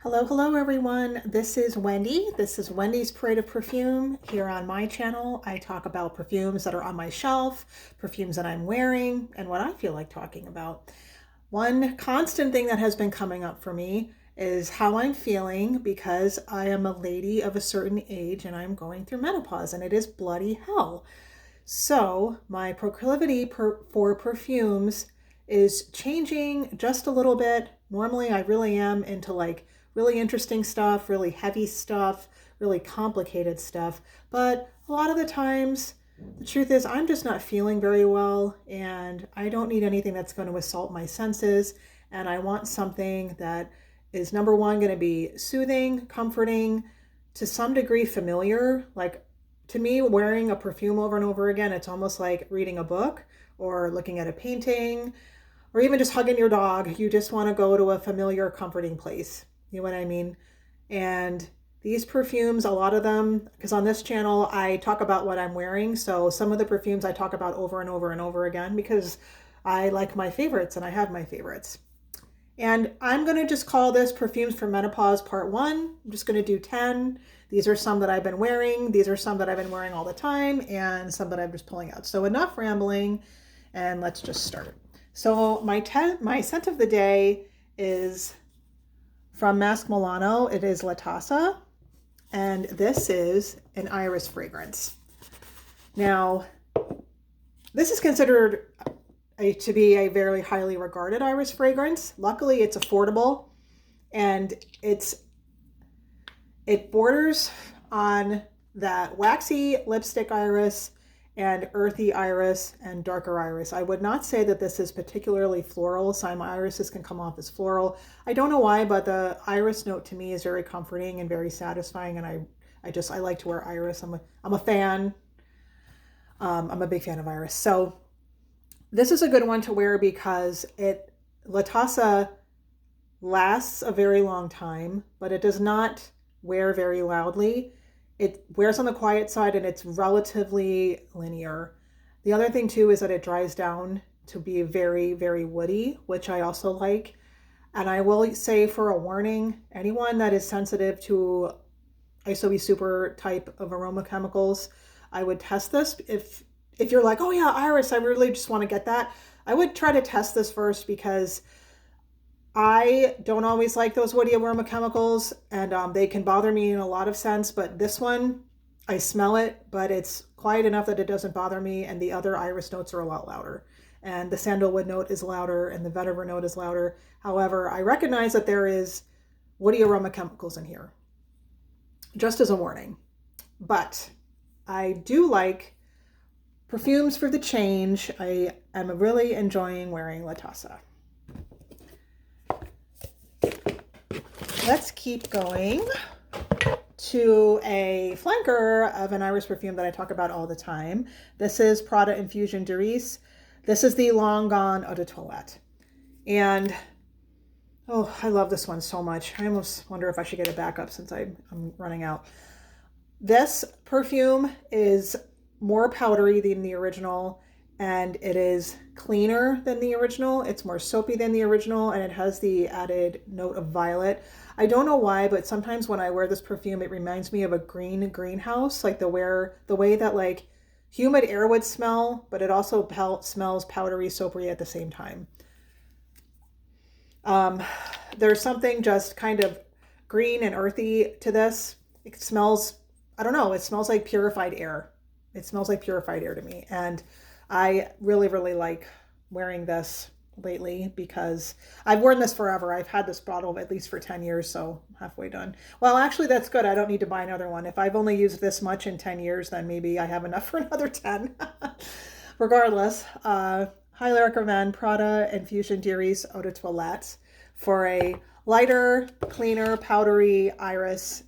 Hello, hello everyone. This is Wendy. This is Wendy's Parade of Perfume. Here on my channel, I talk about perfumes that are on my shelf, perfumes that I'm wearing, and what I feel like talking about. One constant thing that has been coming up for me is how I'm feeling because I am a lady of a certain age and I'm going through menopause and it is bloody hell. So my proclivity for perfumes is changing just a little bit. Normally I really am into like really interesting stuff, really heavy stuff, really complicated stuff. But a lot of the times, the truth is I'm just not feeling very well and I don't need anything that's going to assault my senses. And I want something that is number one, going to be soothing, comforting, to some degree familiar. Like to me, wearing a perfume over and over again, it's almost like reading a book or looking at a painting or even just hugging your dog. You just want to go to a familiar, comforting place. You know what I mean? And these perfumes, a lot of them, because on this channel, I talk about what I'm wearing. So some of the perfumes I talk about over and over and over again because I like my favorites and I have my favorites. And I'm going to just call this Perfumes for Menopause Part 1. I'm just going to do 10. These are some that I've been wearing. These are some that I've been wearing all the time and some that I'm just pulling out. So enough rambling and let's just start. So my scent of the day is from Masque Milano. It is Latasa, and this is an iris fragrance. Now, this is considered to be a very highly regarded iris fragrance. Luckily, it's affordable, and it borders on that waxy lipstick iris and earthy iris and darker iris. I would not say that this is particularly floral. Some irises can come off as floral. I don't know why, but the iris note to me is very comforting and very satisfying, and I like to wear iris. I'm a fan. I'm a big fan of iris. So this is a good one to wear because Latasa lasts a very long time, but it does not wear very loudly. It wears on the quiet side and it's relatively linear. The other thing too is that it dries down to be very, very woody, which I also like. And I will say for a warning, anyone that is sensitive to ISOE super type of aroma chemicals, I would test this. If you're like, oh yeah, iris, I really just want to get that, I would try to test this first because I don't always like those woody aroma chemicals and they can bother me in a lot of sense, but this one, I smell it, but it's quiet enough that it doesn't bother me, and the other iris notes are a lot louder. And the sandalwood note is louder and the vetiver note is louder. However, I recognize that there is woody aroma chemicals in here, just as a warning. But I do like perfumes for the change. I am really enjoying wearing Latasa. Let's keep going to a flanker of an iris perfume that I talk about all the time. This is Prada Infusion de Riz. This is the long gone Eau de Toilette. And oh, I love this one so much. I almost wonder if I should get a backup since I'm running out. This perfume is more powdery than the original, and it is cleaner than the original. It's more soapy than the original, and it has the added note of violet. I don't know why, but sometimes when I wear this perfume, it reminds me of a greenhouse, like the way that like humid air would smell, but it also smells powdery, soapy at the same time. There's something just kind of green and earthy to this. It smells, I don't know, it smells like purified air. It smells like purified air to me, and I really, really like wearing this lately because I've worn this forever. I've had this bottle at least for 10 years, so I'm halfway done. Well, actually, that's good. I don't need to buy another one. If I've only used this much in 10 years, then maybe I have enough for another 10. Regardless, highly recommend Prada Infusion de Riz Eau de Toilette for a lighter, cleaner, powdery iris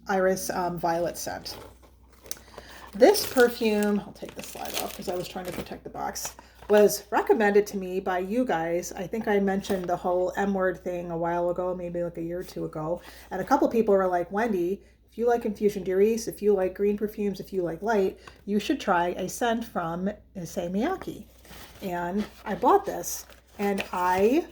violet scent. This perfume, I'll take the slide off because I was trying to protect the box, was recommended to me by you guys. I think I mentioned the whole M word thing a while ago, maybe like a year or two ago. And a couple people were like, Wendy, if you like Infusion de Riz, if you like green perfumes, if you like light, you should try a scent from Issey Miyake. And I bought this and I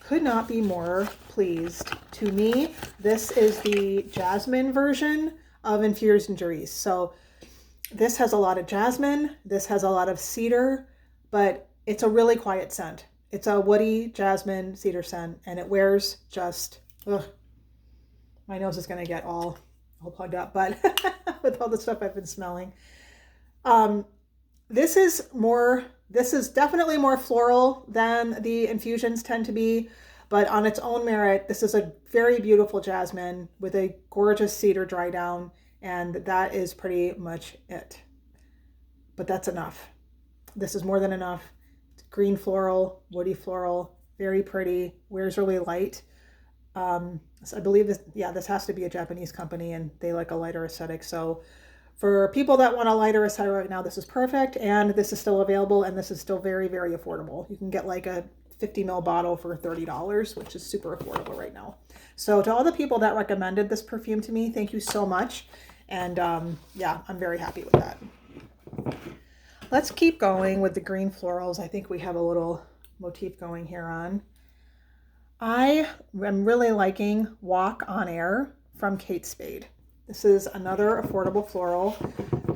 Could not be more pleased. To me, this is the jasmine version of Infusion Juice. So this has a lot of jasmine. This has a lot of cedar, but it's a really quiet scent. It's a woody jasmine cedar scent, and it wears just, ugh, my nose is going to get all plugged up, but with all the stuff I've been smelling. This is definitely more floral than the infusions tend to be, but on its own merit, this is a very beautiful jasmine with a gorgeous cedar dry down, and that is pretty much it. But that's enough. This is more than enough. It's green floral, woody floral, very pretty, wears really light. So I believe this has to be a Japanese company, and they like a lighter aesthetic. So for people that want a lighter aesthetic right now, this is perfect. And this is still available, and this is still very, very affordable. You can get like a 50 ml bottle for $30, which is super affordable right now. So to all the people that recommended this perfume to me, thank you so much. And yeah, I'm very happy with that. Let's keep going with the green florals. I think we have a little motif going here on. I am really liking Walk on Air from Kate Spade. This is another affordable floral.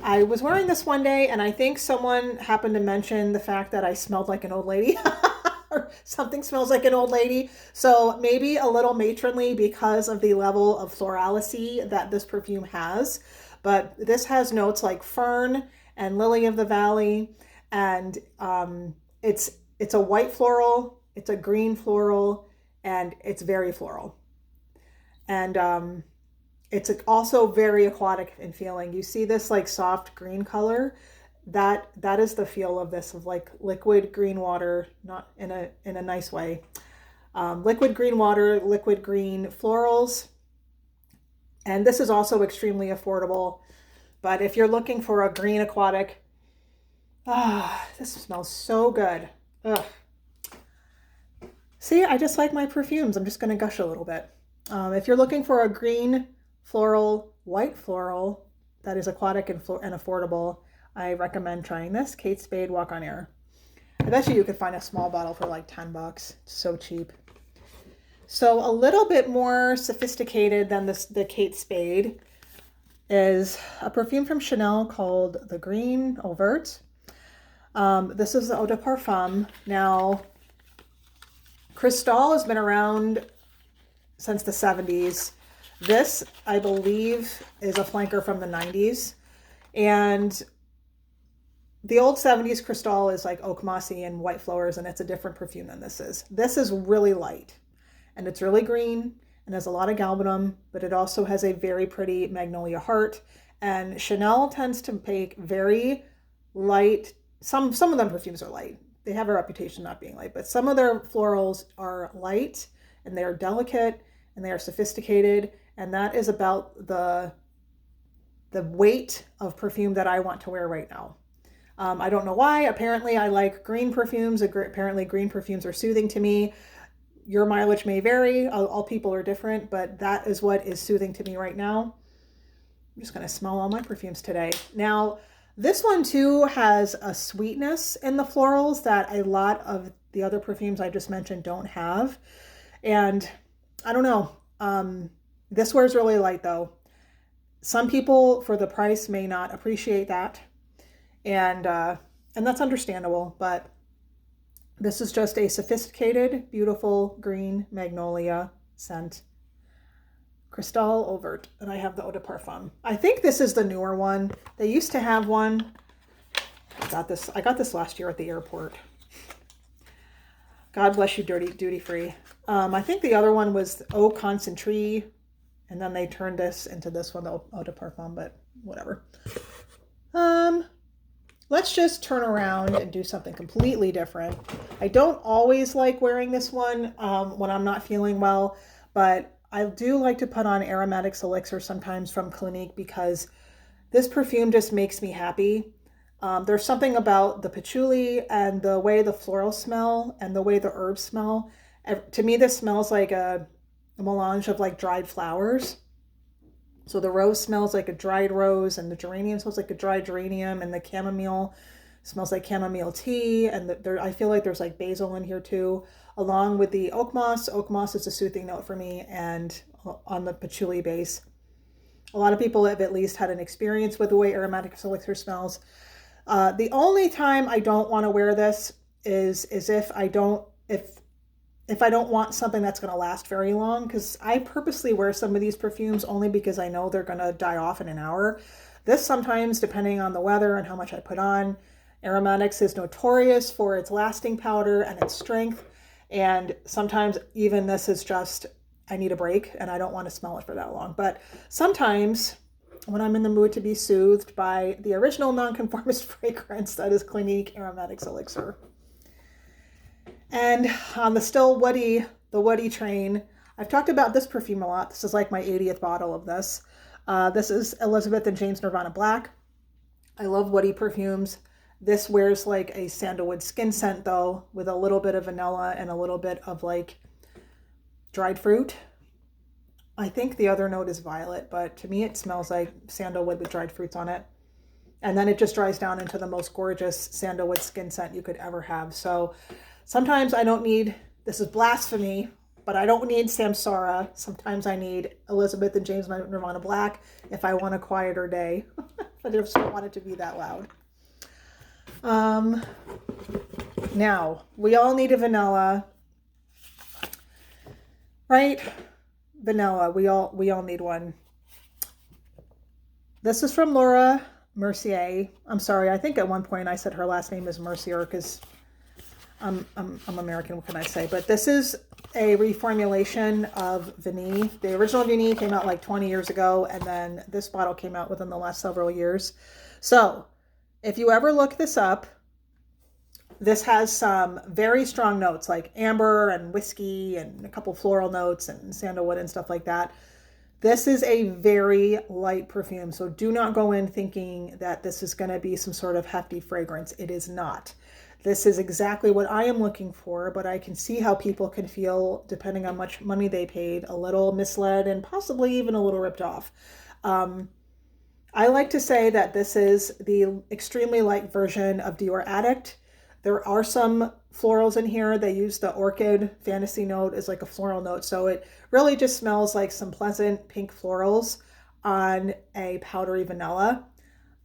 I was wearing this one day, and I think someone happened to mention the fact that I smelled like an old lady. Or something smells like an old lady. So maybe a little matronly because of the level of florality that this perfume has. But this has notes like fern and lily of the valley. And it's a white floral, it's a green floral, and it's very floral. And it's also very aquatic in feeling. You see this like soft green color. That is the feel of this, of like liquid green water, not in a nice way. Liquid green water, liquid green florals. And this is also extremely affordable. But if you're looking for a green aquatic, this smells so good. Ugh. See, I just like my perfumes. I'm just going to gush a little bit. If you're looking for a green floral, white floral that is aquatic and affordable, I recommend trying this, Kate Spade Walk on Air. I bet you could find a small bottle for like $10. It's so cheap. So a little bit more sophisticated than the Kate Spade is a perfume from Chanel called the Green Eau Verte. This is the Eau de Parfum. Now, Cristalle has been around since the 70s. This, I believe, is a flanker from the 90s. And the old 70s Cristalle is like oak mossy and white flowers, and it's a different perfume than this is. This is really light, and it's really green, and has a lot of galbanum, but it also has a very pretty magnolia heart. And Chanel tends to make very light, some of them perfumes are light. They have a reputation not being light, but some of their florals are light, and they are delicate, and they are sophisticated, and that is about the weight of perfume that I want to wear right now. I don't know why. Apparently I like green perfumes. Apparently green perfumes are soothing to me. Your mileage may vary. All people are different, but that is what is soothing to me right now. I'm just going to smell all my perfumes today. Now, this one too has a sweetness in the florals that a lot of the other perfumes I just mentioned don't have. And I don't know. This wears really light though. Some people for the price may not appreciate that. And that's understandable, but this is just a sophisticated, beautiful green magnolia scent. Cristalle Eau Verte, and I have the Eau de Parfum. I think this is the newer one. They used to have one. I got this last year at the airport. God bless you, duty free. I think the other one was Eau Concentrée, and then they turned this into this one, the Eau de Parfum, but whatever. Let's just turn around and do something completely different. I don't always like wearing this one when I'm not feeling well, but I do like to put on Aromatics Elixir sometimes from Clinique because this perfume just makes me happy. There's something about the patchouli and the way the florals smell and the way the herbs smell. To me, this smells like a melange of like dried flowers. So the rose smells like a dried rose, and the geranium smells like a dried geranium, and the chamomile smells like chamomile tea, and I feel like there's like basil in here too, along with the oak moss. Oak moss is a soothing note for me, and on the patchouli base. A lot of people have at least had an experience with the way Aromatics Elixir smells. The only time I don't want to wear this is if I don't want something that's going to last very long, because I purposely wear some of these perfumes only because I know they're going to die off in an hour. This sometimes, depending on the weather and how much I put on. Aromatics is notorious for its lasting powder and its strength. And sometimes even this is just, I need a break and I don't want to smell it for that long. But sometimes when I'm in the mood to be soothed by the original nonconformist fragrance that is Clinique Aromatics Elixir. And on the woody train, I've talked about this perfume a lot. This is like my 80th bottle of this. This is Elizabeth and James Nirvana Black. I love woody perfumes. This wears like a sandalwood skin scent though, with a little bit of vanilla and a little bit of like dried fruit. I think the other note is violet, but to me it smells like sandalwood with dried fruits on it. And then it just dries down into the most gorgeous sandalwood skin scent you could ever have. So sometimes I don't need, this is blasphemy, but I don't need Samsara. Sometimes I need Elizabeth and James Nirvana Black if I want a quieter day, but I just don't want it to be that loud. Now, we all need a vanilla, right? Vanilla, we all need one. This is from Laura Mercier. I'm sorry, I think at one point I said her last name is Mercier because I'm American, what can I say? But this is a reformulation of Vanille. The original Vanille came out like 20 years ago, and then this bottle came out within the last several years. So if you ever look this up, this has some very strong notes like amber and whiskey and a couple floral notes and sandalwood and stuff like that. This is a very light perfume, so do not go in thinking that this is going to be some sort of hefty fragrance. It is not. This is exactly what I am looking for, but I can see how people can feel, depending on how much money they paid, a little misled and possibly even a little ripped off. I like to say that this is the extremely light version of Dior Addict. There are some florals in here. They use the orchid fantasy note as like a floral note. So it really just smells like some pleasant pink florals on a powdery vanilla.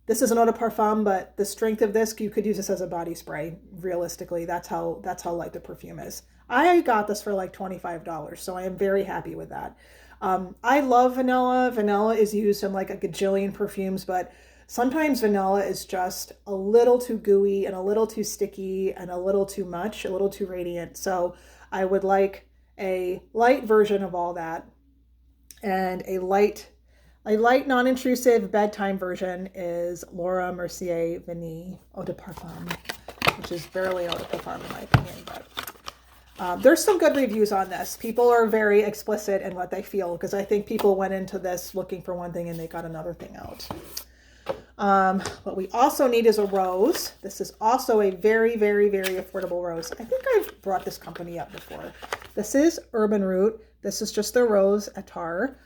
This is an eau de parfum, but the strength of this, you could use this as a body spray. Realistically, that's how light the perfume is. I got this for like $25, so I am very happy with that. I love vanilla. Vanilla is used in like a gajillion perfumes, but sometimes vanilla is just a little too gooey and a little too sticky and a little too much, a little too radiant. So I would like a light version of all that, and a light non-intrusive bedtime version is Laura Mercier Vanille Eau de Parfum, which is barely eau de parfum in my opinion, but there's some good reviews on this. People are very explicit in what they feel, because I think people went into this looking for one thing and they got another thing out. What we also need is a rose. This is also a very, very, very affordable rose. I think I've brought this company up before. This is Urban Root. This is just the rose Attar.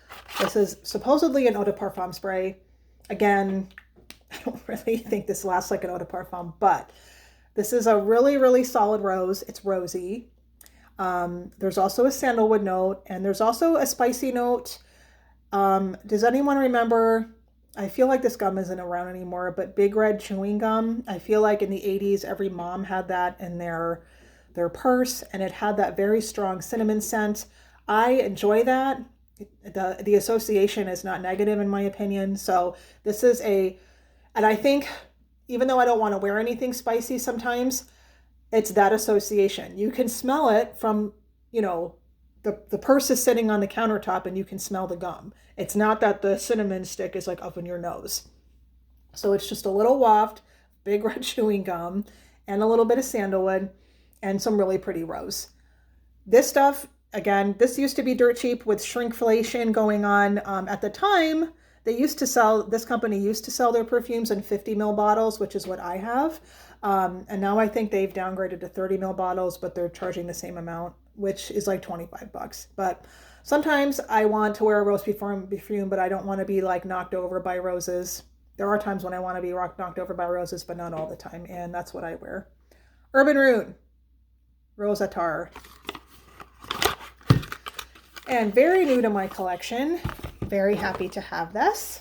This is supposedly an eau de parfum spray. Again, I don't really think this lasts like an eau de parfum, but this is a really, really solid rose. It's rosy. There's also a sandalwood note, and there's also a spicy note. Does anyone remember, I feel like this gum isn't around anymore, but Big Red chewing gum? I feel like in the 80s, every mom had that in their purse, and it had that very strong cinnamon scent. I enjoy that. The association is not negative in my opinion. So this is and I think even though I don't want to wear anything spicy sometimes, it's that association. You can smell it from, the purse is sitting on the countertop and you can smell the gum. It's not that the cinnamon stick is like up in your nose. So it's just a little waft, Big Red chewing gum, and a little bit of sandalwood and some really pretty rose. This stuff, again, this used to be dirt cheap with shrinkflation going on. At the time, this company used to sell their perfumes in 50 ml bottles, which is what I have. And now I think they've downgraded to 30 ml bottles, but they're charging the same amount, which is like $25. But sometimes I want to wear a rose perfume, but I don't want to be like knocked over by roses. There are times when I want to be knocked over by roses, but not all the time. And that's what I wear. Urban Rune, Rose Attar. And very new to my collection. Very happy to have this.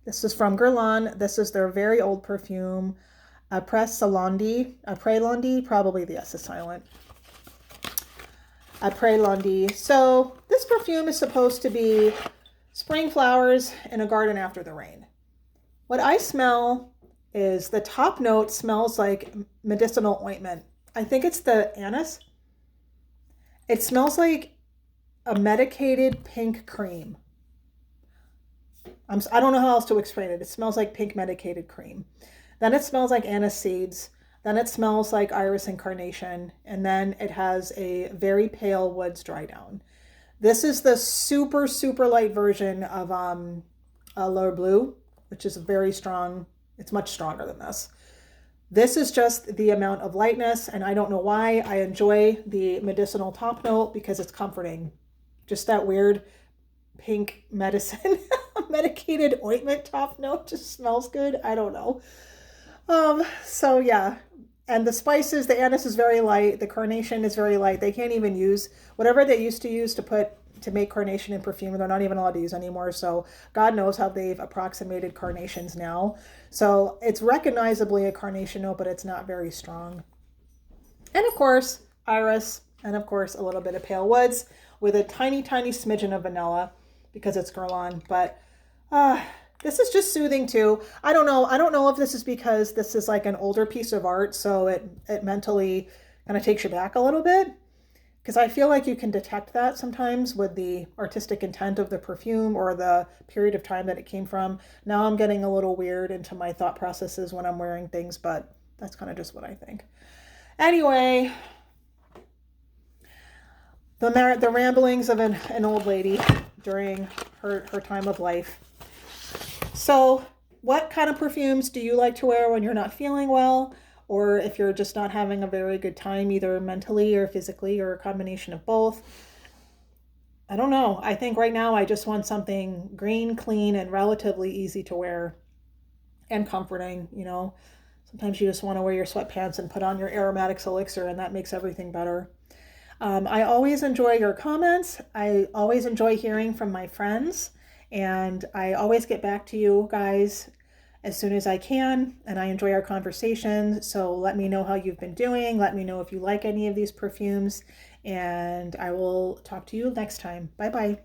This is from Guerlain. This is their very old perfume. Apres Lundi, probably the S is silent. Après Lundi. So this perfume is supposed to be spring flowers in a garden after the rain. What I smell is the top note smells like medicinal ointment. I think it's the anise. It smells like a medicated pink cream. I don't know how else to explain it. It smells like pink medicated cream. Then it smells like anise seeds. Then it smells like iris and carnation. And then it has a very pale woods dry down. This is the super, super light version of L'Or Bleu, which is very strong. It's much stronger than this. This is just the amount of lightness, and I don't know why. I enjoy the medicinal top note because it's comforting. Just that weird pink medicine, medicated ointment top note just smells good. I don't know. So yeah. And the spices, the anise is very light. The carnation is very light. They can't even use whatever they used to use to make carnation in perfume. They're not even allowed to use anymore. So God knows how they've approximated carnations now. So it's recognizably a carnation note, but it's not very strong. And of course, iris, and of course, a little bit of pale woods with a tiny, tiny smidgen of vanilla because it's Guerlain. But this is just soothing too. I don't know if this is because this is like an older piece of art, so it mentally kind of takes you back a little bit. Because I feel like you can detect that sometimes with the artistic intent of the perfume or the period of time that it came from. Now I'm getting a little weird into my thought processes when I'm wearing things, but that's kind of just what I think. Anyway, the ramblings of an old lady during her time of life. So what kind of perfumes do you like to wear when you're not feeling well? Or if you're just not having a very good time, either mentally or physically, or a combination of both? I don't know. I think right now I just want something green, clean, and relatively easy to wear and comforting. You know, sometimes you just want to wear your sweatpants and put on your Aromatics Elixir, and that makes everything better. I always enjoy your comments. I always enjoy hearing from my friends, and I always get back to you guys as soon as I can, and I enjoy our conversations. So let me know how you've been doing. Let me know if you like any of these perfumes, and I will talk to you next time. Bye-bye.